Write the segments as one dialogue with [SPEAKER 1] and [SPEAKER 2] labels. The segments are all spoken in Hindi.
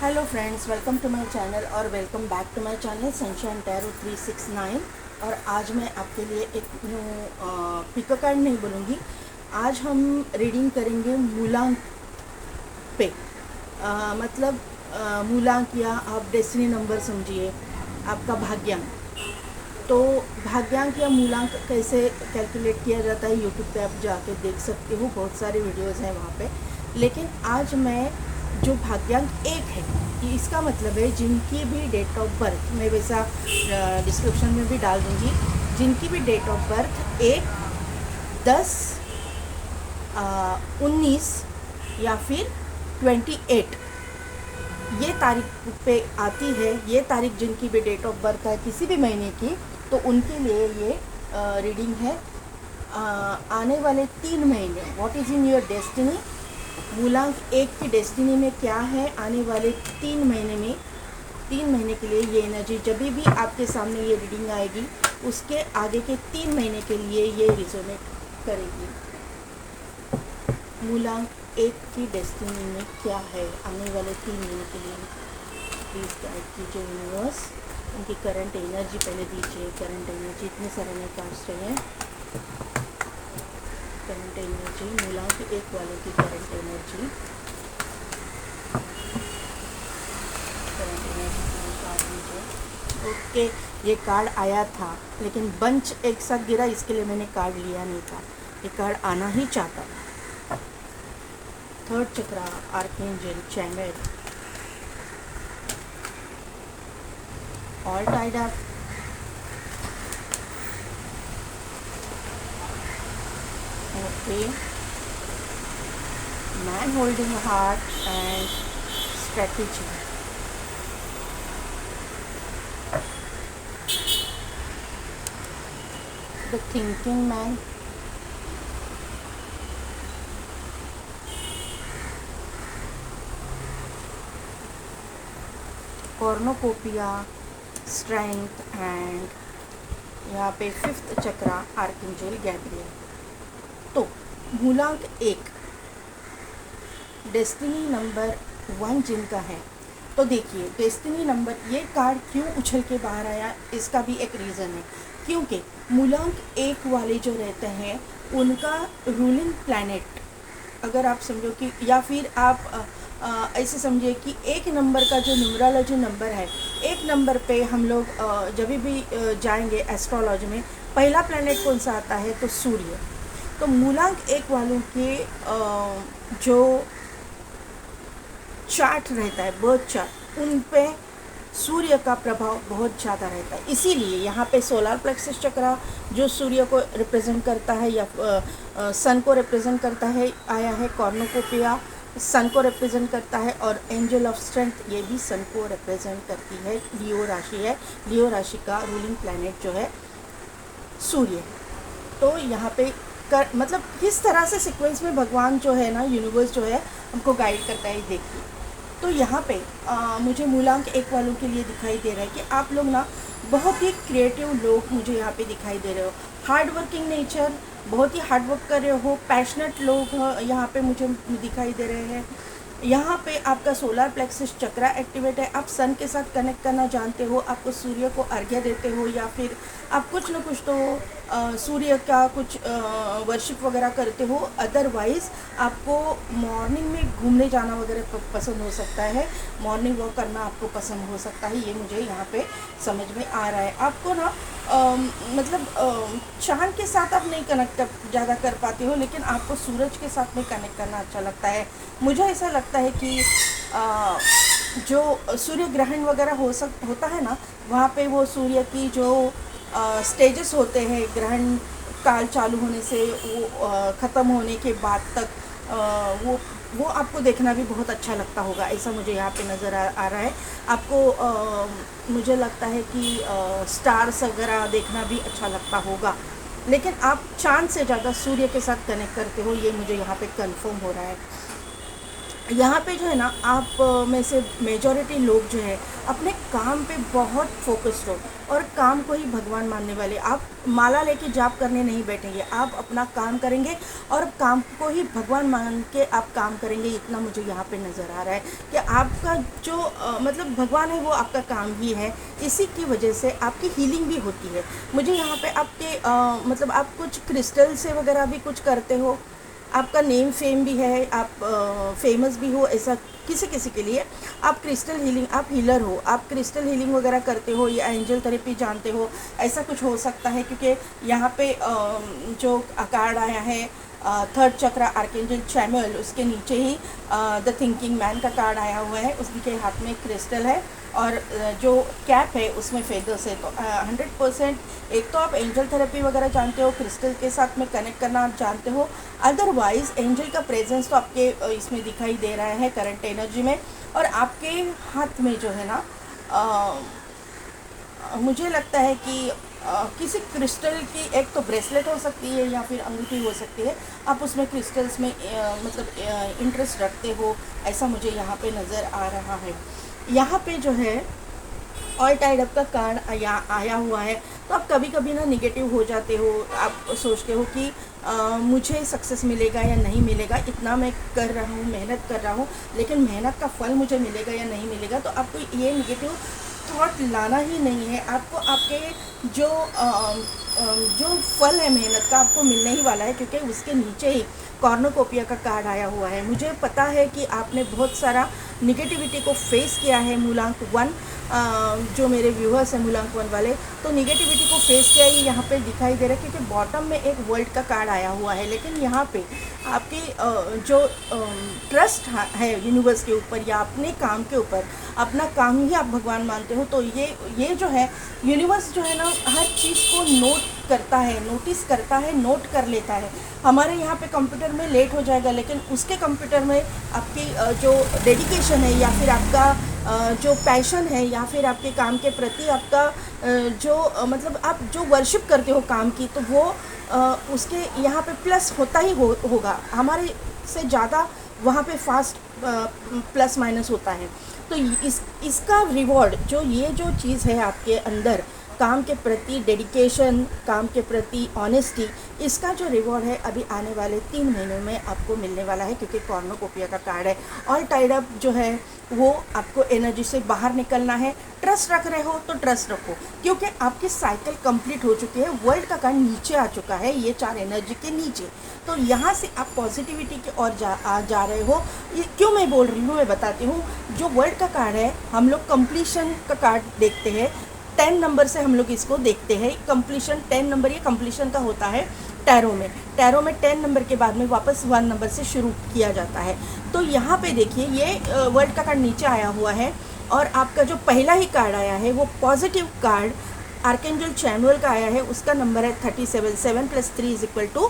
[SPEAKER 1] Hello friends, welcome to my channel और welcome back to my channel sunshine tarot 369। और आज मैं आपके लिए एक न्यू पिको कार्ड नहीं बोलूँगी। आज हम रीडिंग करेंगे मूलांक पे। मतलब मूलांक या आप डेस्टिनी नंबर समझिए, आपका भाग्यांक। तो भाग्यांक या मूलांक कैसे कैलकुलेट किया जाता है यूट्यूब पे आप जाके देख सकते हो, बहुत सारे वीडियोज़ हैं वहाँ पे। लेकिन आज मैं जो भाग्यांक एक है, इसका मतलब है जिनकी भी डेट ऑफ बर्थ, मैं वैसा डिस्क्रिप्शन में भी डाल दूँगी, जिनकी भी डेट ऑफ बर्थ 1, 10, 19 या फिर 28 ये तारीख पे आती है। ये तारीख जिनकी भी डेट ऑफ बर्थ है किसी भी महीने की, तो उनके लिए ये रीडिंग है। आने वाले 3 महीने, what is in your destiny, मूलांक एक की डेस्टिनी में क्या है आने वाले 3 महीने में। 3 महीने के लिए ये एनर्जी जब भी आपके सामने ये रीडिंग आएगी, उसके आगे के 3 महीने के लिए ये रिजोनेट करेगी। मूलांक एक की डेस्टिनी में क्या है आने वाले 3 महीने के लिए, प्लीज़ गाइड कीजिए यूनिवर्स। उनकी करंट एनर्जी पहले दीजिए। करंट एनर्जी, इतने सारे में कार्ड्स चाहिए। करंट एनर्जी, मूलांक एक वाले की current energy, current energy card दीजिए। ओके, ये कार्ड आया था लेकिन बंच एक साथ गिरा, इसके लिए मैंने कार्ड लिया नहीं था। ये कार्ड आना ही चाहता था। Third chakra, archangel channel, all tied up, okay, man holding heart and strategy, the thinking man, कॉर्नोकोपिया, strength and यहाँ पे फिफ्थ चक्रा, आर्कएंजल गैब्रियल। तो मूलांक एक, डेस्टिनी नंबर 1 जिनका है, तो देखिए डेस्टिनी नंबर, ये कार्ड क्यों उछल के बाहर आया, इसका भी एक रीज़न है। क्योंकि मूलांक एक वाले जो रहते हैं उनका रूलिंग प्लैनेट, अगर आप समझो कि, या फिर आप ऐसे समझिए कि एक नंबर का जो न्यूमरोलॉजी नंबर है, एक नंबर पे हम लोग जब भी जाएंगे एस्ट्रोलॉजी में, पहला प्लैनेट कौन सा आता है, तो सूर्य। तो मूलांक एक वालों के जो चार्ट रहता है, बर्थ चार्ट, उन पे सूर्य का प्रभाव बहुत ज़्यादा रहता है। इसीलिए यहाँ पे सोलर प्लेक्सस चक्रा जो सूर्य को रिप्रेजेंट करता है या सन को रिप्रेजेंट करता है आया है, कॉर्नोकोपिया सन को रिप्रेजेंट करता है, और एंजल ऑफ स्ट्रेंथ ये भी सन को रिप्रेजेंट करती है। लियो राशि है, लियो राशि का रूलिंग प्लैनेट जो है सूर्य। तो यहाँ पे मतलब किस तरह से सीक्वेंस में भगवान जो है ना, यूनिवर्स जो है हमको गाइड करता है, देखिए। तो यहाँ पे मुझे मूलांक एक वालों के लिए दिखाई दे रहा है कि आप लोग ना बहुत ही क्रिएटिव लोग मुझे यहाँ पे दिखाई दे रहे हो। हार्ड वर्किंग नेचर, बहुत ही हार्ड वर्क कर रहे हो, पैशनेट लोग यहाँ पे मुझे दिखाई दे रहे हैं। यहाँ पे आपका सोलर प्लेक्सस चक्रा एक्टिवेट है। आप सन के साथ कनेक्ट करना जानते हो, आपको सूर्य को अर्घ्य देते हो, या फिर आप कुछ न कुछ तो सूर्य का कुछ वर्शिप वगैरह करते हो। अदरवाइज़ आपको मॉर्निंग में घूमने जाना वगैरह पसंद हो सकता है, मॉर्निंग वॉक करना आपको पसंद हो सकता है। ये मुझे यहाँ पे समझ में आ रहा है। आपको ना मतलब चाँद के साथ आप नहीं कनेक्ट ज़्यादा कर पाते हो, लेकिन आपको सूरज के साथ में कनेक्ट करना अच्छा लगता है। मुझे ऐसा लगता है कि जो सूर्य ग्रहण वगैरह होता है ना, वहाँ पे वो सूर्य की जो स्टेजेस होते हैं, ग्रहण काल चालू होने से वो ख़त्म होने के बाद तक, वो आपको देखना भी बहुत अच्छा लगता होगा, ऐसा मुझे यहाँ पे नज़र आ रहा है। आपको मुझे लगता है कि स्टार्स वगैरह देखना भी अच्छा लगता होगा, लेकिन आप चाँद से ज़्यादा सूर्य के साथ कनेक्ट करते हो, ये मुझे यहाँ पे कंफर्म हो रहा है। यहाँ पे जो है ना आप में से मेजॉरिटी लोग जो है अपने काम पे बहुत फोकस्ड हो और काम को ही भगवान मानने वाले। आप माला लेके जाप करने नहीं बैठेंगे, आप अपना काम करेंगे और काम को ही भगवान मान के आप काम करेंगे। इतना मुझे यहाँ पे नज़र आ रहा है कि आपका जो मतलब भगवान है वो आपका काम ही है। इसी की वजह से आपकी हीलिंग भी होती है। मुझे यहाँ पे आपके मतलब आप कुछ क्रिस्टल से वगैरह भी कुछ करते हो, आपका नेम फेम भी है, आप फेमस भी हो, ऐसा किसी किसी के लिए आप क्रिस्टल हीलिंग, आप हीलर हो, आप क्रिस्टल हीलिंग वगैरह करते हो या एंजल थेरेपी जानते हो, ऐसा कुछ हो सकता है। क्योंकि यहाँ पे जो कार्ड आया है थर्ड चक्र आर्कएंजल चैमुअल, उसके नीचे ही द थिंकिंग मैन का कार्ड आया हुआ है, उसके हाथ में क्रिस्टल है और जो कैप है उसमें फेदर्स है। तो 100% एक तो आप एंजल थेरेपी वगैरह जानते हो, क्रिस्टल के साथ में कनेक्ट करना आप जानते हो। अदरवाइज एंजल का प्रेजेंस तो आपके इसमें दिखाई दे रहा है करंट एनर्जी में। और आपके हाथ में जो है ना मुझे लगता है कि किसी क्रिस्टल की एक तो ब्रेसलेट हो सकती है या फिर अंगूठी हो सकती है, आप उसमें क्रिस्टल्स में मतलब इंटरेस्ट रखते हो, ऐसा मुझे यहाँ पे नज़र आ रहा है। यहाँ पे जो है ऑल टाइड अप का कार्ड आया हुआ है। तो आप कभी कभी ना निगेटिव हो जाते हो, आप सोचते हो कि मुझे सक्सेस मिलेगा या नहीं मिलेगा, इतना मैं कर रहा हूँ, मेहनत कर रहा हूँ, लेकिन मेहनत का फल मुझे मिलेगा या नहीं मिलेगा। तो आपको ये निगेटिव थॉट लाना ही नहीं है। आपको आपके जो जो फल है मेहनत का आपको मिलने ही वाला है, क्योंकि उसके नीचे ही कॉर्नोकोपिया का कार्ड आया हुआ है। मुझे पता है कि आपने बहुत सारा निगेटिविटी को फेस किया है। मूलांक 1 जो मेरे व्यूअर्स हैं मूलांक 1 वाले, तो निगेटिविटी को फेस किया ही यहाँ पे दिखाई दे रहा है, क्योंकि बॉटम में एक वर्ल्ड का कार्ड आया हुआ है। लेकिन यहाँ पे आपकी जो ट्रस्ट है यूनिवर्स के ऊपर या अपने काम के ऊपर, अपना काम ही आप भगवान मानते हो, तो ये जो है यूनिवर्स जो है ना हर चीज़ को नोट करता है, नोटिस करता है, नोट कर लेता है। हमारे यहाँ पे कंप्यूटर में लेट हो जाएगा, लेकिन उसके कंप्यूटर में आपकी जो डेडिकेशन है या फिर आपका जो पैशन है या फिर आपके काम के प्रति आपका जो मतलब आप जो वर्शिप करते हो काम की, तो वो उसके यहाँ पे प्लस होता ही होगा। हमारे से ज़्यादा वहाँ पे फास्ट प्लस माइनस होता है। तो इसका रिवॉर्ड ये जो चीज़ है आपके अंदर, काम के प्रति डेडिकेशन, काम के प्रति ऑनेस्टी, इसका जो रिवॉर्ड है अभी आने वाले 3 महीनों में आपको मिलने वाला है। क्योंकि कॉर्नोकोपिया का कार्ड है। ऑल टाइड अप जो है वो आपको एनर्जी से बाहर निकलना है। ट्रस्ट रख रहे हो तो ट्रस्ट रखो, क्योंकि आपकी साइकिल कंप्लीट हो चुकी है। वर्ल्ड का कार्ड नीचे आ चुका है, ये 4 एनर्जी के नीचे। तो यहाँ से आप पॉजिटिविटी की ओर जा रहे हो। ये क्यों मैं बोल रही हूँ मैं बताती हूँ। जो वर्ल्ड का कार्ड है, हम लोग कंप्लीशन का कार्ड देखते हैं, 10 नंबर से हम लोग इसको देखते हैं। कंप्लीशन 10 नंबर ये कंप्लीशन का होता है टैरो में। टैरो में 10 नंबर के बाद में वापस 1 नंबर से शुरू किया जाता है। तो यहाँ पे देखिए ये वर्ल्ड का कार्ड नीचे आया हुआ है और आपका जो पहला ही कार्ड आया है वो पॉजिटिव कार्ड आर्कएंजल चैमुअल का आया है। उसका नंबर है 37, 7 + 3 =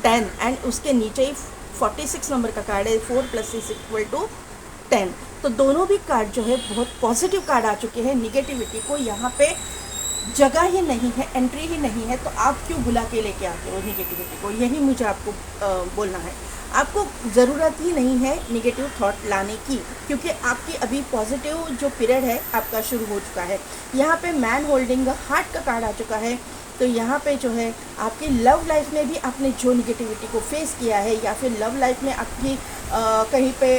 [SPEAKER 1] 10 एंड उसके नीचे ही 46 नंबर का कार्ड है, 4 + 6 = 10। तो दोनों भी कार्ड जो है बहुत पॉजिटिव कार्ड आ चुके हैं। निगेटिविटी को यहाँ पे जगह ही नहीं है, एंट्री ही नहीं है। तो आप क्यों बुला के लेके आते हो निगेटिविटी को, यही मुझे आपको बोलना है। आपको ज़रूरत ही नहीं है निगेटिव थॉट लाने की, क्योंकि आपकी अभी पॉजिटिव जो पीरियड है आपका शुरू हो चुका है। यहाँ पे मैन होल्डिंग हार्ट का कार्ड आ चुका है। तो यहाँ पे जो है आपकी लव लाइफ में भी आपने जो निगेटिविटी को फेस किया है या फिर लव लाइफ में आपकी कहीं पे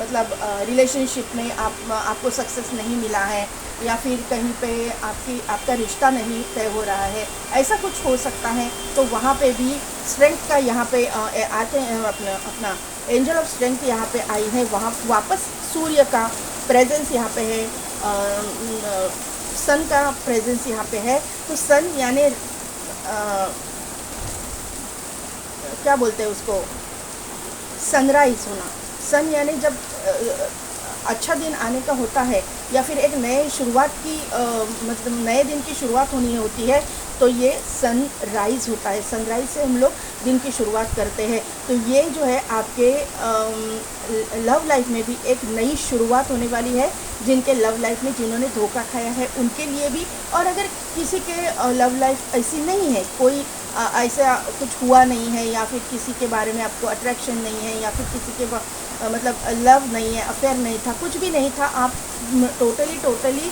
[SPEAKER 1] मतलब रिलेशनशिप में आपको सक्सेस नहीं मिला है या फिर कहीं पे आपका रिश्ता नहीं तय हो रहा है, ऐसा कुछ हो सकता है। तो वहाँ पे भी स्ट्रेंथ का यहाँ पे आते हैं, अपना एंजल ऑफ स्ट्रेंथ यहाँ पे आई है। वहाँ वापस सूर्य का प्रेजेंस यहाँ पे है, सन का प्रेजेंस यहाँ पे है। तो सन यानी क्या बोलते हैं उसको, सनराइज़ होना। सन यानी जब अच्छा दिन आने का होता है या फिर एक नए शुरुआत की मतलब नए दिन की शुरुआत होनी होती है, तो ये सनराइज़ होता है। सनराइज़ से हम लोग दिन की शुरुआत करते हैं। तो ये जो है आपके लव लाइफ में भी एक नई शुरुआत होने वाली है। जिनके लव लाइफ में जिन्होंने धोखा खाया है उनके लिए भी, और अगर किसी के लव लाइफ ऐसी नहीं है, कोई ऐसा कुछ हुआ नहीं है या फिर किसी के बारे में आपको अट्रैक्शन नहीं है या फिर किसी के मतलब लव नहीं है, अफेयर नहीं था, कुछ भी नहीं था, आप टोटली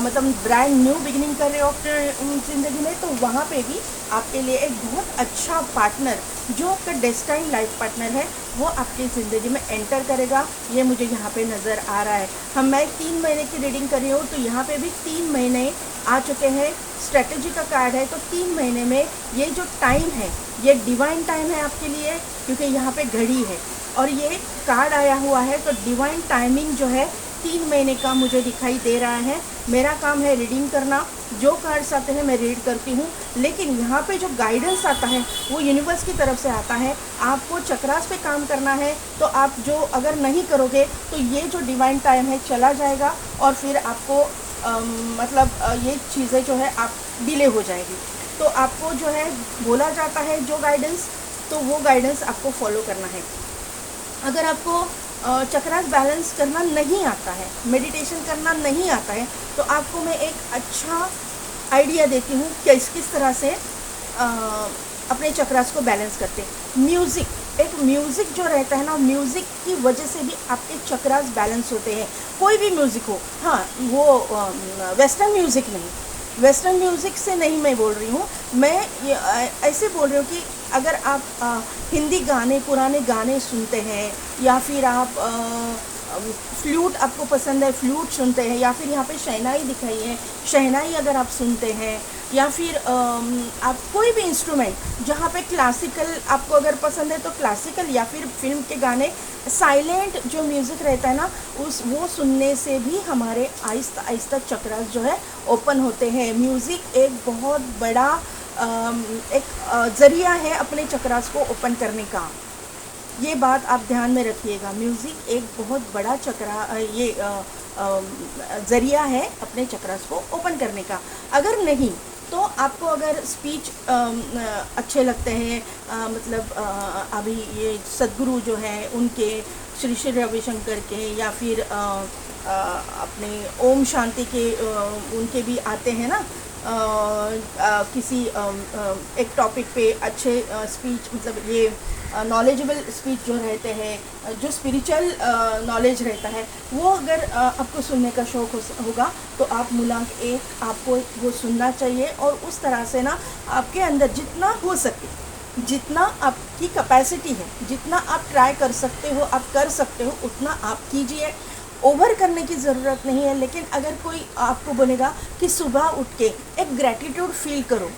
[SPEAKER 1] मतलब ब्रांड न्यू बिगिनिंग कर रहे हो अपने ज़िंदगी में, तो वहाँ पे भी आपके लिए एक बहुत अच्छा पार्टनर, जो आपका डेस्टाइन लाइफ पार्टनर है, वो आपकी ज़िंदगी में एंटर करेगा। ये मुझे यहाँ पे नज़र आ रहा है। मैं 3 महीने की रीडिंग कर रही हूँ, तो यहाँ पे भी 3 महीने आ चुके हैं। स्ट्रेटजी का कार्ड है, तो 3 महीने में ये जो टाइम है, ये डिवाइन टाइम है आपके लिए, क्योंकि यहाँ पे घड़ी है और ये कार्ड आया हुआ है, तो डिवाइन टाइमिंग जो है 3 महीने का मुझे दिखाई दे रहा है। मेरा काम है रीडिंग करना, जो कार्ड्स आते हैं मैं रीड करती हूँ, लेकिन यहाँ पे जो गाइडेंस आता है वो यूनिवर्स की तरफ से आता है। आपको चक्रास पे काम करना है, तो आप जो अगर नहीं करोगे तो ये जो डिवाइन टाइम है चला जाएगा, और फिर आपको ये चीज़ें जो है आप डिले हो जाएगी। तो आपको जो है बोला जाता है जो गाइडेंस, तो वो गाइडेंस आपको फॉलो करना है। अगर आपको चक्रास बैलेंस करना नहीं आता है, मेडिटेशन करना नहीं आता है, तो आपको मैं एक अच्छा आइडिया देती हूँ कि किस तरह से अपने चक्रास को बैलेंस करते हैं। म्यूज़िक, एक म्यूज़िक जो रहता है ना, म्यूज़िक की वजह से भी आपके चक्रास बैलेंस होते हैं। कोई भी म्यूज़िक हो, हाँ वो वेस्टर्न म्यूज़िक नहीं, वेस्टर्न म्यूज़िक से नहीं मैं बोल रही हूँ, मैं ऐसे बोल रही हूँ कि अगर आप हिंदी गाने, पुराने गाने सुनते हैं, या फिर आप फ्लूट आपको पसंद है, फ्लूट सुनते हैं, या फिर यहाँ पे शहनाई दिखाई है, शहनाई अगर आप सुनते हैं, या फिर आप कोई भी इंस्ट्रूमेंट जहाँ पे क्लासिकल आपको अगर पसंद है तो क्लासिकल, या फिर फिल्म के गाने, साइलेंट जो म्यूज़िक रहता है ना, वो सुनने से भी हमारे आहिस्ता आहिस्ता चक्रास जो है ओपन होते हैं। म्यूज़िक एक बहुत बड़ा एक ज़रिया है अपने चक्रास को ओपन करने का। ये बात आप ध्यान में रखिएगा, म्यूज़िक एक बहुत बड़ा ज़रिया है अपने चक्रास को ओपन करने का। अगर नहीं तो आपको अगर स्पीच अच्छे लगते हैं, अभी ये सद्गुरु जो है उनके, श्री श्री रविशंकर के, या फिर अपने ओम शांति के उनके भी आते हैं ना, किसी एक टॉपिक पे अच्छे स्पीच, मतलब ये नॉलेजेबल स्पीच जो रहते हैं, जो स्पिरिचुअल नॉलेज रहता है, वो अगर आपको सुनने का शौक़ होगा तो आप मूलांक 1 आपको वो सुनना चाहिए। और उस तरह से ना आपके अंदर जितना हो सके, जितना आपकी कैपेसिटी है, जितना आप ट्राई कर सकते हो, आप कर सकते हो, उतना आप कीजिए। ओवर करने की ज़रूरत नहीं है। लेकिन अगर कोई आपको बोलेगा कि सुबह उठ के एक ग्रैटिट्यूड फील करो,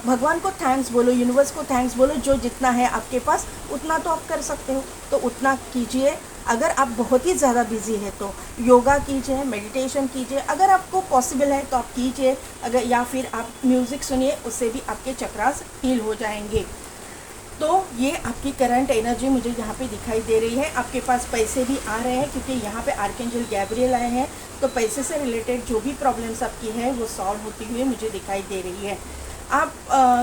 [SPEAKER 1] भगवान को थैंक्स बोलो, यूनिवर्स को थैंक्स बोलो, जो जितना है आपके पास उतना तो आप कर सकते हो, तो उतना कीजिए। अगर आप बहुत ही ज़्यादा बिजी है तो योगा कीजिए, मेडिटेशन कीजिए, अगर आपको पॉसिबल है तो आप कीजिए, अगर या फिर आप म्यूज़िक सुनिए, उससे भी आपके चक्रास हील हो जाएंगे। तो ये आपकी करंट एनर्जी मुझे यहाँ पे दिखाई दे रही है। आपके पास पैसे भी आ रहे हैं, क्योंकि यहाँ पे आर्कएंजल गैब्रियल आए हैं, तो पैसे से रिलेटेड जो भी प्रॉब्लम्स आपकी है वो सॉल्व होती हुई मुझे दिखाई दे रही है। आप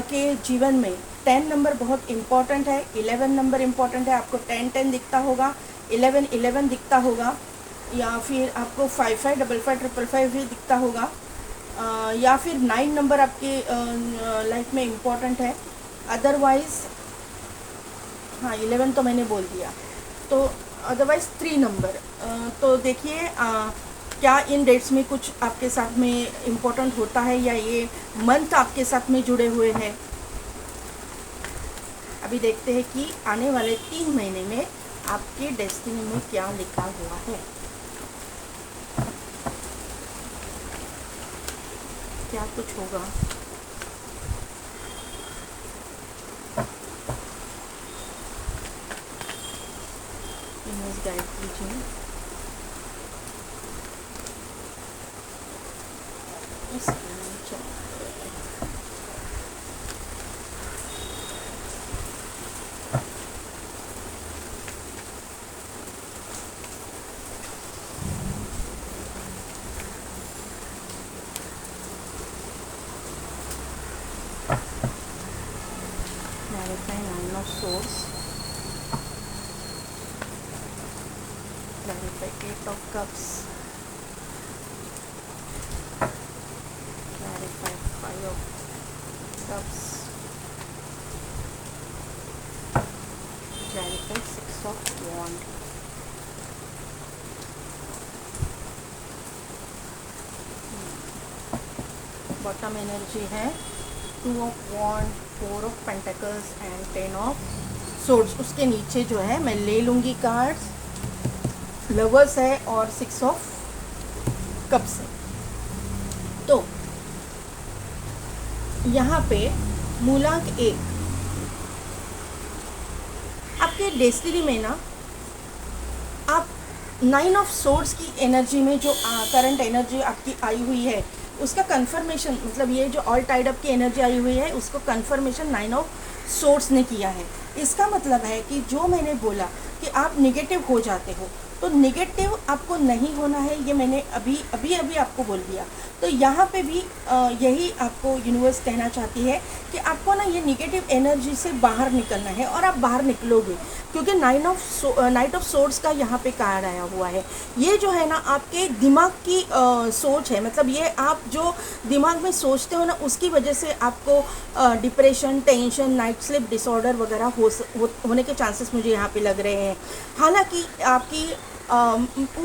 [SPEAKER 1] के जीवन में 10 नंबर बहुत इम्पॉर्टेंट है, 11 नंबर इम्पॉर्टेंट है। आपको 10-10 दिखता होगा, 11-11 दिखता होगा, या फिर आपको 55-55-555 भी दिखता होगा, या फिर 9 नंबर आपके लाइफ में इम्पॉर्टेंट है। अदरवाइज़ हाँ 11 तो मैंने बोल दिया, तो अदरवाइज़ 3 नंबर। तो देखिए क्या इन डेट्स में कुछ आपके साथ में इम्पोर्टेंट होता है, या ये मंथ आपके साथ में जुड़े हुए हैं। अभी देखते हैं कि आने वाले 3 महीने में आपके डेस्टिनी में क्या लिखा हुआ है, क्या कुछ होगा। गाइड कीजिए clarify 9 of swords, clarify 8 of cups, clarify 5 of cups, clarify 6 of wand. Bottom energy है 2 of wand, 4 of pentacles and 10 of swords. उसके नीचे जो है मैं ले लूँगी कार्ड्स, लवर्स है और 6 ऑफ कप्स है। तो यहाँ पे मूलांक 1, आपके डेस्टिनी में ना आप 9 ऑफ सोर्ड्स की एनर्जी में जो करंट एनर्जी आपकी आई हुई है उसका कंफर्मेशन, मतलब ये जो ऑल टाइड अप की एनर्जी आई हुई है उसको कंफर्मेशन 9 ऑफ सोर्स ने किया है। इसका मतलब है कि जो मैंने बोला कि आप निगेटिव हो जाते हो, तो निगेटिव आपको नहीं होना है, ये मैंने अभी आपको बोल दिया। तो यहाँ पे भी यही आपको यूनिवर्स कहना चाहती है कि आपको ना ये निगेटिव एनर्जी से बाहर निकलना है और आप बाहर निकलोगे, क्योंकि नाइट ऑफ सोर्ड्स का यहाँ पे कार्ड आया हुआ है। ये जो है ना आपके दिमाग की सोच है, मतलब ये आप जो दिमाग में सोचते हो ना उसकी वजह से आपको depression, tension, night sleep disorder वगैरह होने के चांसेस मुझे यहाँ पे लग रहे हैं। हालांकि आपकी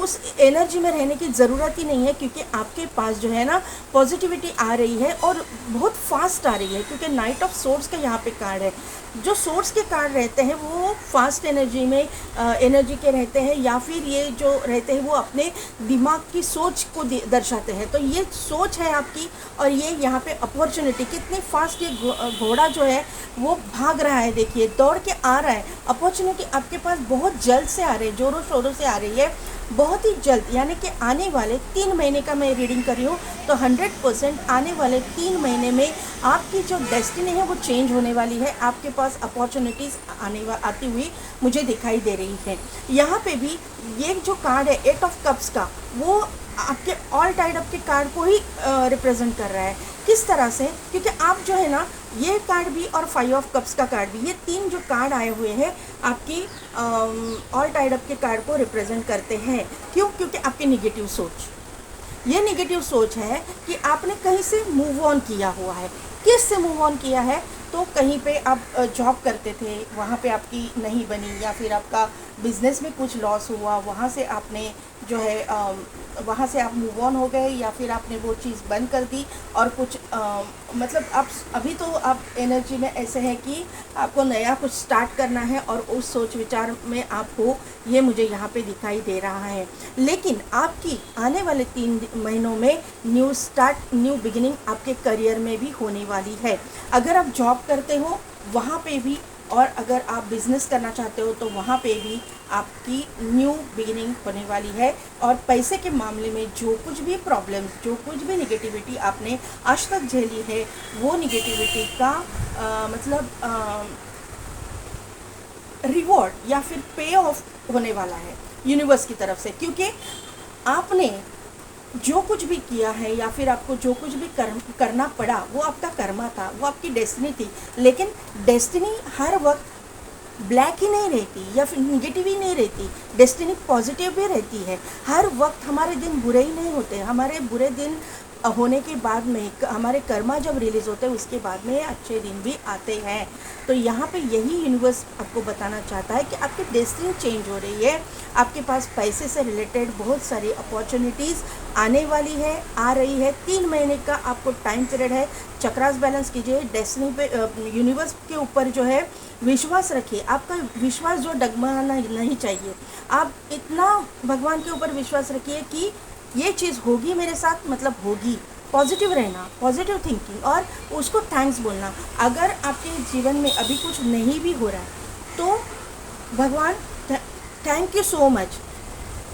[SPEAKER 1] उस एनर्जी में रहने की ज़रूरत ही नहीं है, क्योंकि आपके पास जो है ना पॉजिटिविटी आ रही है और बहुत फास्ट आ रही है, क्योंकि नाइट ऑफ सोर्स का यहाँ पे कार्ड है। जो सोर्स के कार्ड रहते हैं वो फास्ट एनर्जी में एनर्जी के रहते हैं, या फिर ये जो रहते हैं वो अपने दिमाग की सोच को दर्शाते हैं। तो ये सोच है आपकी, और ये यहाँ पे अपॉर्चुनिटी, कितनी फास्ट ये घोड़ा जो है वो भाग रहा है, देखिए दौड़ के आ रहा है। अपॉर्चुनिटी आपके पास बहुत जल्द से आ रही है, ज़ोरों शोरों से आ रही है, बहुत ही जल्द। यानी कि आने वाले 3 महीने का मैं रीडिंग कर रही हूँ, तो 100% आने वाले 3 महीने में आपकी जो डेस्टिनी है वो चेंज होने वाली है। आपके पास अपॉर्चुनिटीज़ आती हुई मुझे दिखाई दे रही है। यहाँ पे भी ये जो कार्ड है 8 ऑफ कप्स का, वो आपके ऑल टाइड अप के कार्ड को ही रिप्रेजेंट कर रहा है। किस तरह से, क्योंकि आप जो है ना ये कार्ड भी और 5 ऑफ कप्स का कार्ड भी, ये 3 जो कार्ड आए हुए हैं आपकी ऑल टाइड अप के कार्ड को रिप्रेजेंट करते हैं। क्यों? क्योंकि आपकी निगेटिव सोच, ये निगेटिव सोच है कि आपने कहीं से मूव ऑन किया हुआ है। किस से मूव ऑन किया है? तो कहीं पे आप जॉब करते थे, वहाँ पे आपकी नहीं बनी, या फिर आपका बिज़नेस में कुछ लॉस हुआ, वहाँ से आपने जो है वहाँ से आप मूव ऑन हो गए, या फिर आपने वो चीज़ बंद कर दी और कुछ मतलब आप अभी तो आप एनर्जी में ऐसे हैं कि आपको नया कुछ स्टार्ट करना है, और उस सोच विचार में आप हो, ये मुझे यहाँ पे दिखाई दे रहा है। लेकिन आपकी आने वाले 3 महीनों में न्यू स्टार्ट, न्यू बिगिनिंग आपके करियर में भी होने वाली है। अगर आप जॉब करते हो वहाँ पे भी, और अगर आप बिज़नेस करना चाहते हो तो वहाँ पे भी आपकी न्यू बिगिनिंग होने वाली है। और पैसे के मामले में जो कुछ भी प्रॉब्लम्स, जो कुछ भी निगेटिविटी आपने आज तक झेली है, वो निगेटिविटी का मतलब रिवॉर्ड या फिर पे ऑफ होने वाला है यूनिवर्स की तरफ से। क्योंकि आपने जो कुछ भी किया है, या फिर आपको जो कुछ भी करना पड़ा, वो आपका कर्मा था, वो आपकी डेस्टिनी थी। लेकिन डेस्टिनी हर वक्त ब्लैक ही नहीं रहती, या फिर निगेटिव ही नहीं रहती, डेस्टिनी पॉजिटिव भी रहती है। हर वक्त हमारे दिन बुरे ही नहीं होते, हमारे बुरे दिन होने के बाद में हमारे कर्मा जब रिलीज़ होते हैं उसके बाद में अच्छे दिन भी आते हैं। तो यहाँ पे यही यूनिवर्स आपको बताना चाहता है कि आपकी डेस्टिनी चेंज हो रही है। आपके पास पैसे से रिलेटेड बहुत सारी अपॉर्चुनिटीज़ आने वाली है, आ रही है। 3 महीने का आपको टाइम पीरियड है। चक्रास बैलेंस कीजिए, डेस्टिनी पे यूनिवर्स के ऊपर जो है विश्वास रखिए। आपका विश्वास जो डगमगाना नहीं चाहिए। आप इतना भगवान के ऊपर विश्वास रखिए कि ये चीज़ होगी मेरे साथ, मतलब होगी। पॉजिटिव रहना, पॉजिटिव थिंकिंग, और उसको थैंक्स बोलना। अगर आपके जीवन में अभी कुछ नहीं भी हो रहा है तो भगवान थैंक यू सो मच,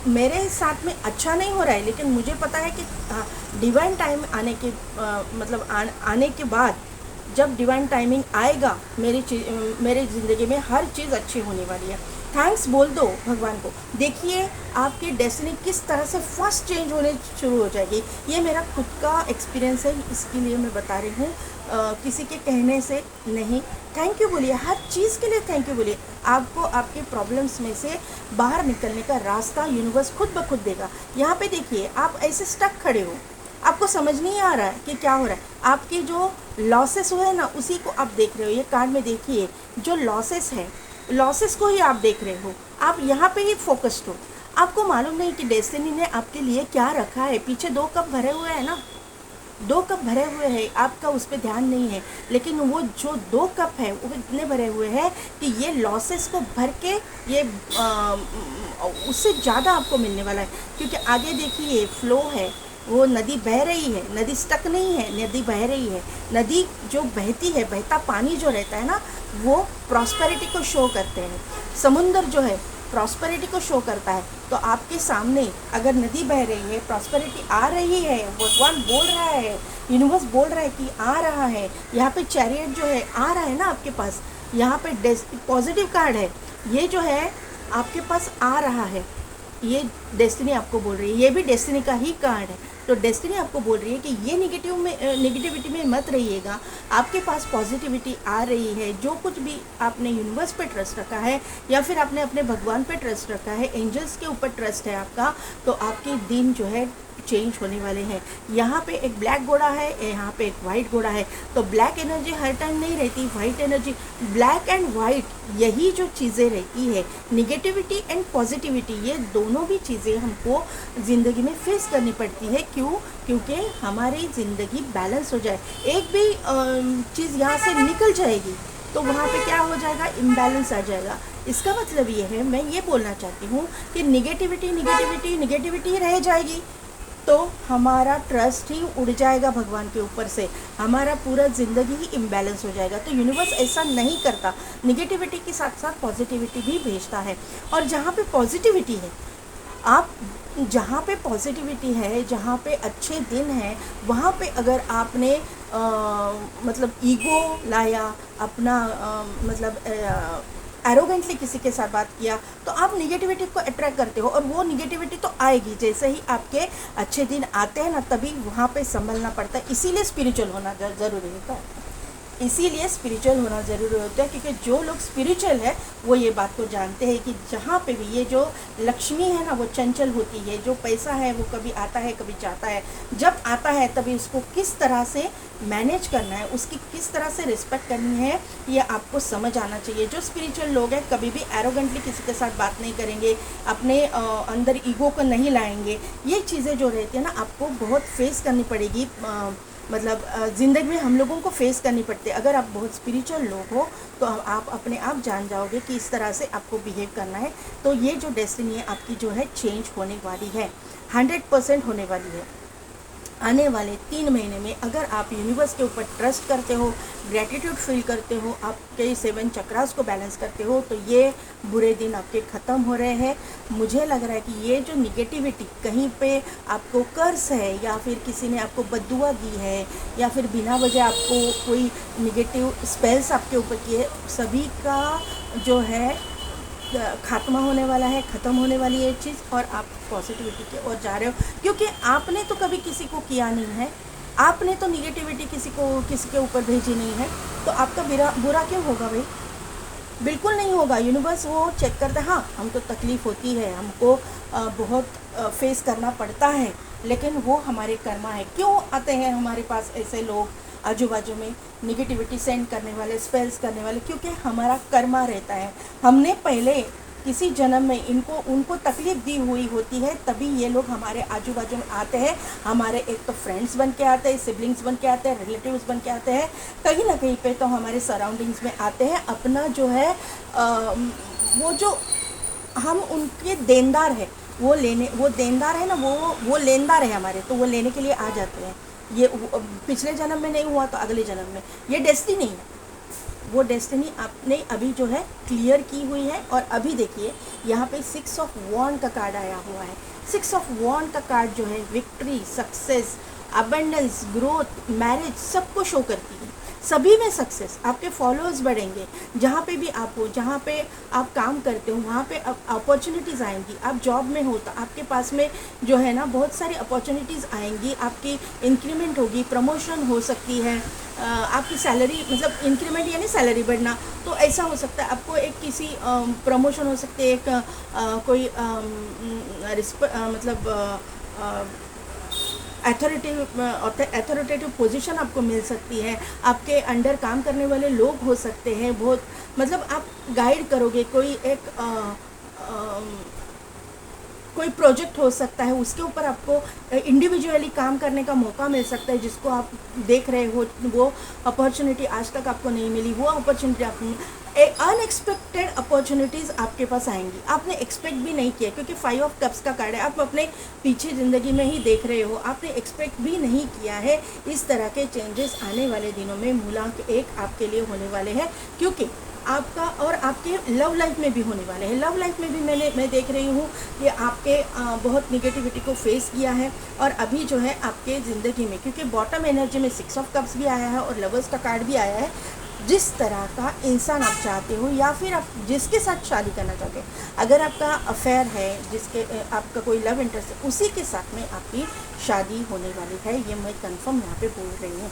[SPEAKER 1] मेरे साथ में अच्छा नहीं हो रहा है, लेकिन मुझे पता है कि डिवाइन टाइम आने के मतलब आने के बाद, जब डिवाइन टाइमिंग आएगा मेरे ज़िंदगी में हर चीज़ अच्छी होने वाली है। थैंक्स बोल दो भगवान को। देखिए आपकी डेस्टिनी किस तरह से फर्स्ट चेंज होने शुरू हो जाएगी। ये मेरा खुद का एक्सपीरियंस है, इसके लिए मैं बता रही हूँ, किसी के कहने से नहीं। थैंक यू बोलिए, हर चीज़ के लिए थैंक यू बोलिए। आपको आपके प्रॉब्लम्स में से बाहर निकलने का रास्ता यूनिवर्स खुद ब खुद देगा। यहाँ पे देखिए आप ऐसे स्टक खड़े हो, आपको समझ नहीं आ रहा है कि क्या हो रहा है। आपके जो लॉसेस हुए ना उसी को आप देख रहे हो। ये कार्ड में देखिए जो लॉसेस है, लॉसेस को ही आप देख रहे हो। आप यहाँ पे ही फोकस्ड हो। आपको मालूम नहीं कि डेस्टिनी ने आपके लिए क्या रखा है। पीछे 2 कप भरे हुए हैं ना, 2 कप भरे हुए हैं, आपका उस पर ध्यान नहीं है, लेकिन वो जो 2 कप है वो इतने भरे हुए हैं कि ये लॉसेस को भर के ये उससे ज़्यादा आपको मिलने वाला है। क्योंकि आगे देखिए फ्लो है, वो नदी बह रही है, नदी स्टक नहीं है, नदी बह रही है। नदी जो बहती है, बहता पानी जो रहता है ना, वो प्रॉस्पेरिटी को शो करते हैं। समुंदर जो है प्रॉस्पेरिटी को शो करता है। तो आपके सामने अगर नदी बह रही है, प्रॉस्पेरिटी आ रही है, भगवान बोल रहा है, यूनिवर्स बोल रहा है कि आ रहा है। यहाँ पे चैरियट जो है आ रहा है ना आपके पास, यहाँ पे पॉजिटिव कार्ड है, ये जो है आपके पास आ रहा है, ये डेस्टिनी आपको बोल रही है, ये भी डेस्टिनी का ही कार्ड है। तो डेस्टिनी आपको बोल रही है कि ये नेगेटिविटी में मत रहिएगा, आपके पास पॉजिटिविटी आ रही है। जो कुछ भी आपने यूनिवर्स पे ट्रस्ट रखा है या फिर आपने अपने भगवान पे ट्रस्ट रखा है, एंजल्स के ऊपर ट्रस्ट है आपका, तो आपके दिन जो है चेंज होने वाले हैं। यहाँ पे एक ब्लैक घोड़ा है, यहाँ पे एक वाइट घोड़ा है। तो ब्लैक एनर्जी हर टाइम नहीं रहती, white energy, black and white यही जो चीज़ें रहती है, निगेटिविटी एंड पॉजिटिविटी, ये दोनों भी चीज़ें हमको ज़िंदगी में फेस करनी पड़ती है। क्यों? क्योंकि हमारी ज़िंदगी बैलेंस हो जाए। एक भी चीज़ यहाँ से निकल जाएगी तो वहाँ पे क्या हो जाएगा, इम्बैलेंस आ जाएगा। इसका मतलब ये है, मैं ये बोलना चाहती हूँ कि निगेटिविटी रह जाएगी तो हमारा ट्रस्ट ही उड़ जाएगा भगवान के ऊपर से, हमारा पूरा ज़िंदगी ही इम्बैलेंस हो जाएगा। तो यूनिवर्स ऐसा नहीं करता, निगेटिविटी के साथ साथ पॉजिटिविटी भी भेजता है। और जहाँ पे पॉजिटिविटी है, आप जहाँ पे पॉजिटिविटी है, जहाँ पे अच्छे दिन हैं, वहाँ पे अगर आपने मतलब ईगो लाया, अपना एरोगेंटली किसी के साथ बात किया, तो आप निगेटिविटी को अट्रैक्ट करते हो। और वो निगेटिविटी तो आएगी, जैसे ही आपके अच्छे दिन आते हैं ना, तभी वहाँ पे संभलना पड़ता है। इसीलिए स्पिरिचुअल होना ज़रूरी होता है, इसीलिए स्पिरिचुअल होना ज़रूरी होता है। क्योंकि जो लोग स्पिरिचुअल है वो ये बात को जानते हैं कि जहाँ पे भी ये जो लक्ष्मी है ना, वो चंचल होती है। जो पैसा है वो कभी आता है कभी जाता है, जब आता है तभी उसको किस तरह से मैनेज करना है, उसकी किस तरह से रिस्पेक्ट करनी है, ये आपको समझ आना चाहिए। जो स्पिरिचुअल लोग हैं कभी भी एरोगेंटली किसी के साथ बात नहीं करेंगे, अपने अंदर ईगो को नहीं लाएंगे। ये चीज़ें जो रहती है ना, आपको बहुत फेस करनी पड़ेगी, ज़िंदगी में हम लोगों को फेस करनी पड़ती है। अगर आप बहुत स्पिरिचुअल लोग हो तो आप अपने आप जान जाओगे कि इस तरह से आपको बिहेव करना है। तो ये जो डेस्टिनी है आपकी जो है चेंज होने वाली है, 100% होने वाली है। आने वाले 3 महीने में अगर आप यूनिवर्स के ऊपर ट्रस्ट करते हो, ग्रैटिट्यूड फील करते हो, आपके 7 चक्रास को बैलेंस करते हो, तो ये बुरे दिन आपके ख़त्म हो रहे हैं। मुझे लग रहा है कि ये जो निगेटिविटी कहीं पे आपको कर्स है, या फिर किसी ने आपको बद्दुआ दी है, या फिर बिना वजह आपको कोई निगेटिव स्पेल्स आपके ऊपर किए, सभी का जो है खात्मा होने वाला है, ख़त्म होने वाली है चीज़। और आप पॉजिटिविटी की ओर जा रहे हो, क्योंकि आपने तो कभी किसी को किया नहीं है, आपने तो निगेटिविटी किसी के ऊपर भेजी नहीं है, तो आपका बुरा क्यों होगा भाई? बिल्कुल नहीं होगा। यूनिवर्स वो चेक करता है, हाँ हमको तकलीफ़ होती है, हमको बहुत फेस करना पड़ता है, लेकिन वो हमारे कर्मा है। क्यों आते हैं हमारे पास ऐसे लोग आजू बाजू में निगेटिविटी सेंड करने वाले, स्पेल्स करने वाले? क्योंकि हमारा कर्मा रहता है, हमने पहले किसी जन्म में उनको तकलीफ़ दी हुई होती है, तभी ये लोग हमारे आजू बाजू में आते हैं। हमारे एक तो फ्रेंड्स बन के आते हैं, सिबलिंग्स बन के आते हैं, रिलेटिव्स बन के आते हैं, कहीं ना कहीं पे तो हमारे सराउंडिंग्स में आते हैं। अपना जो है वो जो हम उनके देनदार है, वो देनदार है ना, वो लेनदार है हमारे, तो वो लेने के लिए आ जाते हैं। ये पिछले जन्म में नहीं हुआ तो अगले जन्म में, ये डेस्टिनी है। वो डेस्टिनी आपने अभी जो है क्लियर की हुई है। और अभी देखिए यहाँ पे 6 ऑफ वॉन्ड का कार्ड आया हुआ है। 6 ऑफ वॉन्ड का कार्ड जो है victory, success, abundance, growth, marriage सबको शो करती है। सभी में सक्सेस, आपके फॉलोअर्स बढ़ेंगे। जहाँ पे भी आप हो, जहाँ पे आप काम करते हो, वहाँ पे अपॉर्चुनिटीज़ आएंगी। आप जॉब में हो तो आपके पास में जो है ना बहुत सारी अपॉर्चुनिटीज़ आएंगी, आपकी इंक्रीमेंट होगी, प्रमोशन हो सकती है, आपकी सैलरी, मतलब इंक्रीमेंट यानी सैलरी बढ़ना, तो ऐसा हो सकता है। आपको एक किसी प्रमोशन हो सकती है, एक कोई अथॉरिटेटिव पोजीशन आपको मिल सकती है। आपके अंडर काम करने वाले लोग हो सकते हैं, बहुत आप गाइड करोगे। कोई एक कोई प्रोजेक्ट हो सकता है, उसके ऊपर आपको इंडिविजुअली काम करने का मौका मिल सकता है, जिसको आप देख रहे हो वो अपॉर्चुनिटी आज तक आपको नहीं मिली, वो अपॉर्चुनिटी आप अनएक्सपेक्टेड अपॉर्चुनिटीज़ आपके पास आएंगी, आपने एक्सपेक्ट भी नहीं किया, क्योंकि 5 ऑफ कप्स का कार्ड है। आप अपने पीछे ज़िंदगी में ही देख रहे हो, आपने एक्सपेक्ट भी नहीं किया है। इस तरह के चेंजेस आने वाले दिनों में मूलांक 1 आपके लिए होने वाले हैं, क्योंकि आपका और आपके लव लाइफ में भी होने वाले हैं। लव लाइफ में भी मैं देख रही हूँ कि आपके बहुत निगेटिविटी को फेस किया है, और अभी जो है आपके ज़िंदगी में, क्योंकि बॉटम एनर्जी में 6 ऑफ कप्स भी आया है और लवर्स का कार्ड भी आया है, जिस तरह का इंसान आप चाहते हो या फिर आप जिसके साथ शादी करना चाहते हो, अगर आपका अफेयर है, जिसके आपका कोई लव इंटरेस्ट है, उसी के साथ में आपकी शादी होने वाली है। ये मैं कंफर्म यहाँ पे बोल रही हूँ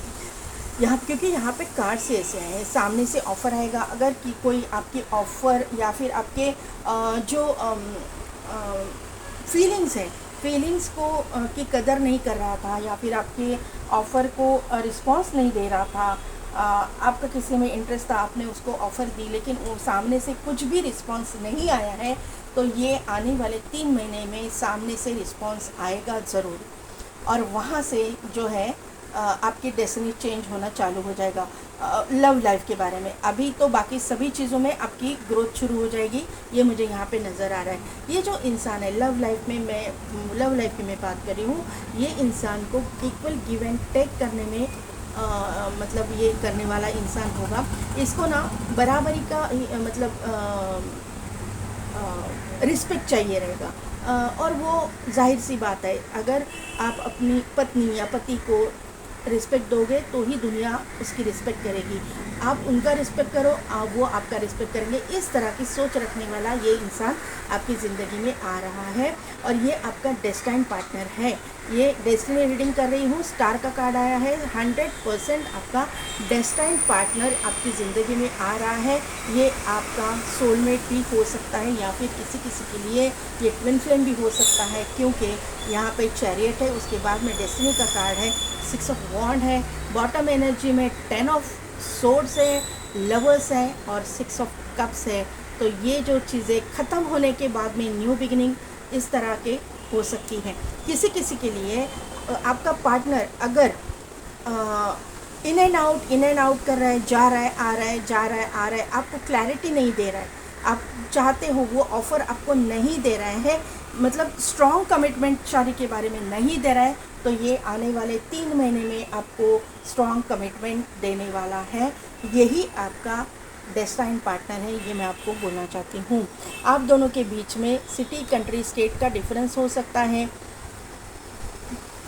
[SPEAKER 1] यहाँ, क्योंकि यहाँ पे कार्ड से ऐसे आए हैं, सामने से ऑफ़र आएगा। अगर कि कोई आपकी ऑफ़र या फिर आपके जो फीलिंग्स हैं, फीलिंग्स को की कदर नहीं कर रहा था, या फिर आपके ऑफ़र को रिस्पॉन्स नहीं दे रहा था, आपका किसी में इंटरेस्ट था, आपने उसको ऑफ़र दी, लेकिन वो सामने से कुछ भी रिस्पॉन्स नहीं आया है, तो ये आने वाले 3 महीने में सामने से रिस्पॉन्स आएगा ज़रूर, और वहाँ से जो है आपकी डेस्टिनी चेंज होना चालू हो जाएगा। लव लाइफ के बारे में अभी तो बाकी सभी चीज़ों में आपकी ग्रोथ शुरू हो जाएगी, ये मुझे यहाँ पे नज़र आ रहा है। ये जो इंसान है लव लाइफ में, मैं लव लाइफ की मैं बात कर रही हूँ, ये इंसान को इक्वल गिव एंड टेक करने में मतलब ये करने वाला इंसान होगा। इसको ना बराबरी का मतलब रिस्पेक्ट चाहिए रहेगा, और वो जाहिर सी बात है, अगर आप अपनी पत्नी या पति को रिस्पेक्ट दोगे तो ही दुनिया उसकी रिस्पेक्ट करेगी। आप उनका रिस्पेक्ट करो, वो आपका रिस्पेक्ट करेंगे। इस तरह की सोच रखने वाला ये इंसान आपकी ज़िंदगी में आ रहा है, और ये आपका डेस्टाइन पार्टनर है। ये डेस्टिनी रीडिंग कर रही हूँ, स्टार का कार्ड आया है। 100% आपका डेस्टाइन पार्टनर आपकी ज़िंदगी में आ रहा है। ये आपका सोलमेट भी हो सकता है, या फिर किसी किसी के लिए ये ट्विन फ्लेम भी हो सकता है, क्योंकि यहाँ पे चैरियट है, उसके बाद में डेस्टिनी का कार्ड है, 6 ऑफ वॉन्ड है, बॉटम एनर्जी में 10 ऑफ सोर्ड्स है, लवर्स है और 6 ऑफ कप्स है। तो ये जो चीज़ें ख़त्म होने के बाद में न्यू बिगिनिंग इस तरह के हो सकती है। किसी किसी के लिए आपका पार्टनर अगर इन एंड आउट कर रहा है, जा रहा है, आ रहा है, जा रहा है, आ रहा है, आपको क्लैरिटी नहीं दे रहा है, आप चाहते हो वो ऑफ़र आपको नहीं दे रहे हैं, मतलब स्ट्रॉन्ग कमिटमेंट शादी के बारे में नहीं दे रहा है, तो ये आने वाले 3 महीने में आपको स्ट्रॉन्ग कमिटमेंट देने वाला है। यही आपका डेस्टाइन पार्टनर है, ये मैं आपको बोलना चाहती हूँ। आप दोनों के बीच में सिटी, कंट्री, स्टेट का डिफरेंस हो सकता है,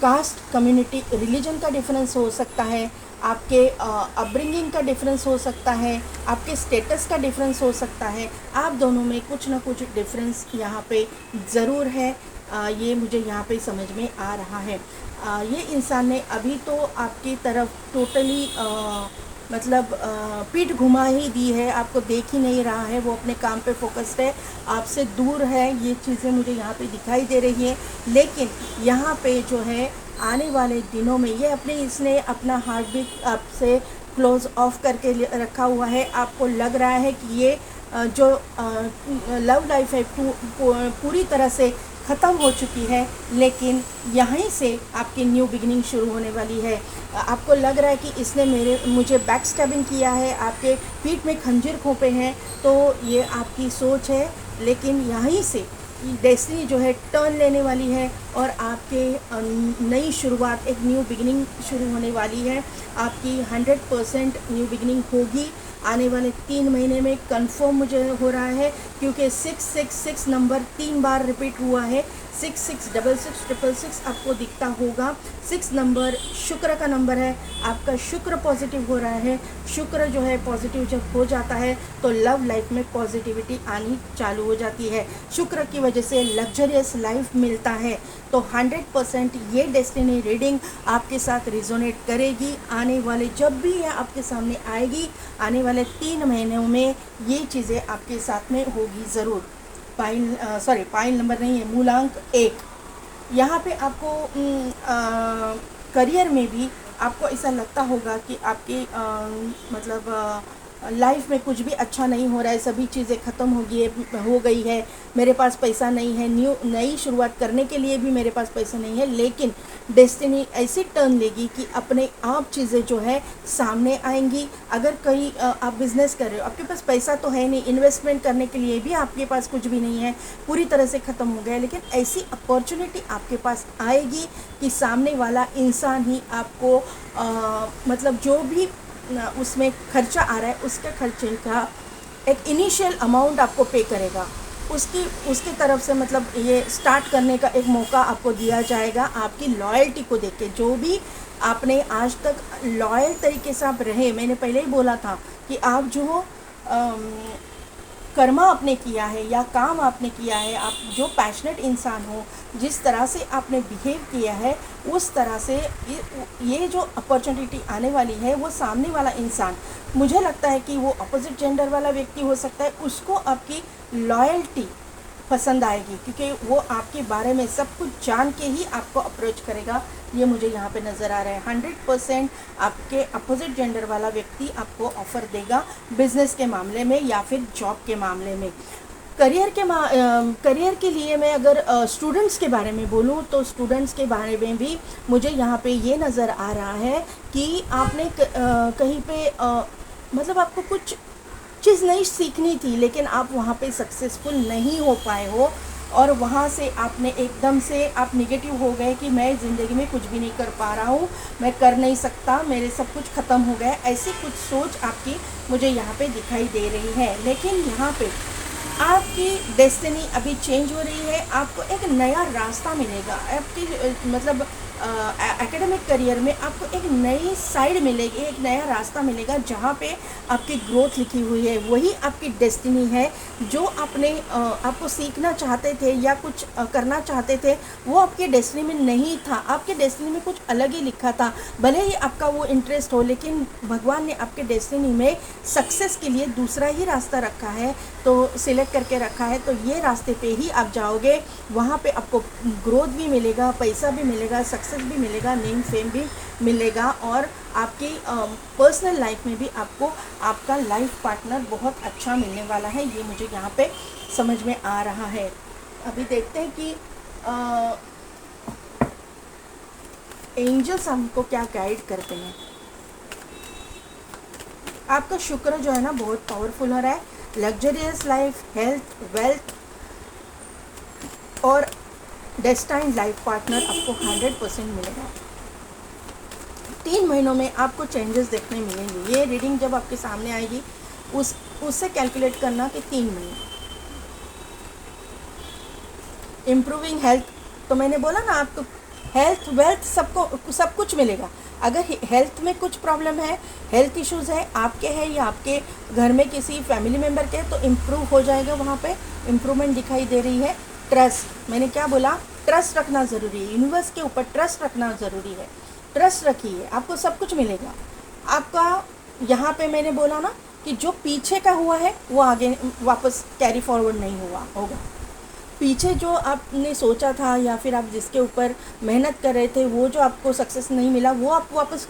[SPEAKER 1] कास्ट, कम्युनिटी, रिलीजन का डिफरेंस हो सकता है, आपके अपब्रिंगिंग का डिफरेंस हो सकता है, आपके स्टेटस का डिफरेंस हो सकता है। आप दोनों में कुछ ना कुछ डिफरेंस यहाँ पे ज़रूर है, ये मुझे यहाँ पे समझ में आ रहा है। ये इंसान ने अभी तो आपकी तरफ टोटली मतलब पीठ घुमा ही दी है, आपको देख ही नहीं रहा है, वो अपने काम पे फोकस्ड है, आपसे दूर है, ये चीज़ें मुझे यहाँ पे दिखाई दे रही है। लेकिन यहाँ पे जो है आने वाले दिनों में ये इसने अपना हार्ट बीट आपसे क्लोज ऑफ करके रखा हुआ है। आपको लग रहा है कि ये जो लव लाइफ है पूरी तरह से ख़त्म हो चुकी है, लेकिन यहीं से आपकी न्यू बिगिनिंग शुरू होने वाली है। आपको लग रहा है कि इसने मुझे बैक स्टैबिंग किया है, आपके पीठ में खंजर खोपे हैं, तो ये आपकी सोच है, लेकिन यहीं से डेस्टिनी जो है टर्न लेने वाली है, और आपके नई शुरुआत, एक न्यू बिगिनिंग शुरू होने वाली है। आपकी 100% न्यू बिगिनिंग होगी आने वाले 3 महीने में, कंफर्म मुझे हो रहा है, क्योंकि 666 नंबर 3 बार रिपीट हुआ है। 666666 आपको दिखता होगा। 6 नंबर शुक्र का नंबर है, आपका शुक्र पॉजिटिव हो रहा है। शुक्र जो है पॉजिटिव जब हो जाता है तो लव लाइफ में पॉजिटिविटी आनी चालू हो जाती है। शुक्र की वजह से लग्जरियस लाइफ मिलता है। तो 100% ये डेस्टिनी रीडिंग आपके साथ रिजोनेट करेगी। आने वाले जब भी ये आपके सामने आएगी, आने वाले 3 महीनों में ये चीज़ें आपके साथ में होगी ज़रूर। पाइल नंबर नहीं है, मूलांक 1। यहाँ पे आपको करियर में भी आपको ऐसा लगता होगा कि आपके मतलब लाइफ में कुछ भी अच्छा नहीं हो रहा है, सभी चीज़ें ख़त्म हो गई है, मेरे पास पैसा नहीं है, नई शुरुआत करने के लिए भी मेरे पास पैसा नहीं है, लेकिन डेस्टिनी ऐसी टर्न लेगी कि अपने आप चीज़ें जो है सामने आएंगी। अगर कहीं आप बिज़नेस कर रहे हो, आपके पास पैसा तो है नहीं, इन्वेस्टमेंट करने के लिए भी आपके पास कुछ भी नहीं है, पूरी तरह से ख़त्म हो गया है, लेकिन ऐसी अपॉर्चुनिटी आपके पास आएगी कि सामने वाला इंसान ही आपको मतलब जो भी उसमें खर्चा आ रहा है उसके खर्चे का एक इनिशियल अमाउंट आपको पे करेगा, उसकी तरफ से मतलब ये स्टार्ट करने का एक मौका आपको दिया जाएगा आपकी लॉयल्टी को देख के। जो भी आपने आज तक लॉयल तरीके से आप रहे, मैंने पहले ही बोला था कि आप जो कर्मा आपने किया है या काम आपने किया है, आप जो पैशनेट इंसान हो, जिस तरह से आपने बिहेव किया है, उस तरह से ये जो अपॉर्चुनिटी आने वाली है, वो सामने वाला इंसान, मुझे लगता है कि वो अपोजिट जेंडर वाला व्यक्ति हो सकता है, उसको आपकी लॉयल्टी पसंद आएगी, क्योंकि वो आपके बारे में सब कुछ जान के ही आपको अप्रोच करेगा। ये मुझे यहाँ पे नज़र आ रहा है। 100% आपके अपोजिट जेंडर वाला व्यक्ति आपको ऑफ़र देगा बिज़नेस के मामले में या फिर जॉब के मामले में। करियर के लिए मैं अगर स्टूडेंट्स के बारे में बोलूँ तो स्टूडेंट्स के बारे में भी मुझे यहाँ पे ये नज़र आ रहा है कि आपने कहीं पे मतलब आपको कुछ चीज़ नहीं सीखनी थी, लेकिन आप वहाँ पे सक्सेसफुल नहीं हो पाए हो और वहाँ से आपने एकदम से आप नेगेटिव हो गए कि मैं ज़िंदगी में कुछ भी नहीं कर पा रहा हूँ, मैं कर नहीं सकता, मेरे सब कुछ ख़त्म हो गया, ऐसी कुछ सोच आपकी मुझे यहाँ पे दिखाई दे रही है। लेकिन यहाँ पे आपकी डेस्टिनी अभी चेंज हो रही है, आपको एक नया रास्ता मिलेगा। आपकी मतलब एकेडमिक करियर में आपको एक नई साइड मिलेगी, एक नया रास्ता मिलेगा जहाँ पे आपकी ग्रोथ लिखी हुई है। वही आपकी डेस्टिनी है जो आपने आपको सीखना चाहते थे या कुछ करना चाहते थे, वो आपके डेस्टिनी में नहीं था। आपके डेस्टिनी में कुछ अलग ही लिखा था, भले ही आपका वो इंटरेस्ट हो, लेकिन भगवान ने आपके डेस्टिनी में सक्सेस के लिए दूसरा ही रास्ता रखा है, तो सिलेक्ट करके रखा है। तो ये रास्ते पे ही आप जाओगे, वहाँ पे आपको ग्रोथ भी मिलेगा, पैसा भी मिलेगा, सक्सेस भी मिलेगा, नेम फेम भी मिलेगा और आपकी पर्सनल लाइफ में भी आपको आपका लाइफ पार्टनर बहुत अच्छा मिलने वाला है। ये मुझे यहाँ पे समझ में आ रहा है। अभी देखते हैं कि एंजल्स हमको क्या गाइड करते हैं। आपका शुक्र जो है ना बहुत पावरफुल हो रहा है। लग्जरियस लाइफ, हेल्थ, वेल्थ और डेस्टाइन्ड लाइफ पार्टनर आपको 100% मिलेगा। 3 महीनों में आपको चेंजेस देखने मिलेंगे। ये रीडिंग जब आपके सामने आएगी उससे कैलकुलेट करना कि 3 महीने। इम्प्रूविंग हेल्थ, तो मैंने बोला ना आपको हेल्थ, वेल्थ सब कुछ मिलेगा। अगर हेल्थ में कुछ प्रॉब्लम है, हेल्थ इश्यूज़ है, आपके हैं या आपके घर में किसी फैमिली मेम्बर के, तो इम्प्रूव हो जाएगा, वहाँ पे इम्प्रूवमेंट दिखाई दे रही है। ट्रस्ट, मैंने क्या बोला, ट्रस्ट रखना ज़रूरी है, यूनिवर्स के ऊपर ट्रस्ट रखना ज़रूरी है। ट्रस्ट रखिए, आपको सब कुछ मिलेगा। आपका यहाँ पे मैंने बोला ना कि जो पीछे का हुआ है वो आगे वापस कैरी फॉरवर्ड नहीं होगा। पीछे जो आपने सोचा था या फिर आप जिसके ऊपर मेहनत कर रहे थे, वो जो आपको सक्सेस नहीं मिला, वो आप वापस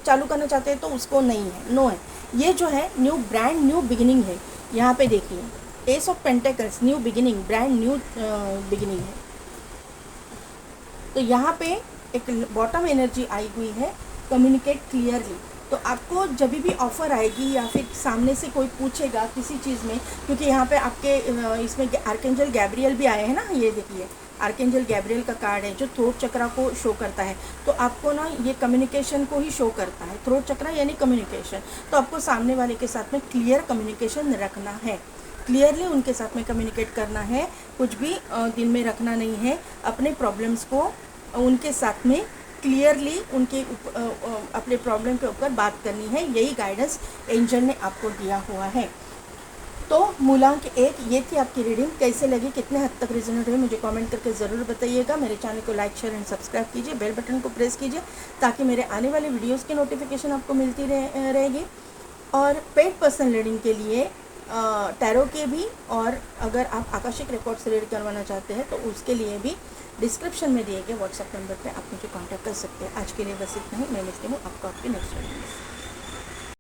[SPEAKER 1] चालू करना चाहते हैं तो उसको नहीं है, नो है। ये जो है न्यू ब्रांड न्यू बिगिनिंग है। यहाँ पे देखिए, S of pentacles, new beginning, brand new beginning है। तो यहाँ पे एक बॉटम एनर्जी आई हुई है, कम्युनिकेट क्लियरली। तो आपको जब भी ऑफ़र आएगी या फिर सामने से कोई पूछेगा किसी चीज़ में, क्योंकि यहाँ पे आपके इसमें आर्कएंजल गैब्रियल भी आए हैं ना, ये देखिए आर्कएंजल गैब्रियल का कार्ड है जो थ्रोट चक्रा को शो करता है। तो आपको ना ये कम्युनिकेशन को ही शो करता है, थ्रोट चक्रा यानी कम्युनिकेशन। तो आपको सामने वाले के साथ में क्लियर कम्युनिकेशन रखना है, क्लियरली उनके साथ में कम्युनिकेट करना है, कुछ भी दिल में रखना नहीं है। अपने प्रॉब्लम्स को उनके साथ में क्लियरली उनके अपने प्रॉब्लम के ऊपर बात करनी है। यही गाइडेंस एंजल ने आपको दिया हुआ है। तो मूलांक 1 ये थी आपकी रीडिंग। कैसे लगी, कितने हद तक रिजोनेट हुए, मुझे कमेंट करके ज़रूर बताइएगा। मेरे चैनल को लाइक, शेयर एंड सब्सक्राइब कीजिए, बेल बटन को प्रेस कीजिए ताकि मेरे आने वाले वीडियोज़ की नोटिफिकेशन आपको मिलती रहेगी। और पेड पर्सनल रीडिंग के लिए टैरो के भी, और अगर आप आकाशिक रिकॉर्ड से रीड करवाना चाहते हैं तो उसके लिए भी डिस्क्रिप्शन में दिए गए व्हाट्सएप नंबर पे आप मुझे कांटेक्ट कर सकते हैं। आज के लिए बस इतना ही। मैं मिलती हूँ आपको आपकी नेक्स्ट वीडियो में।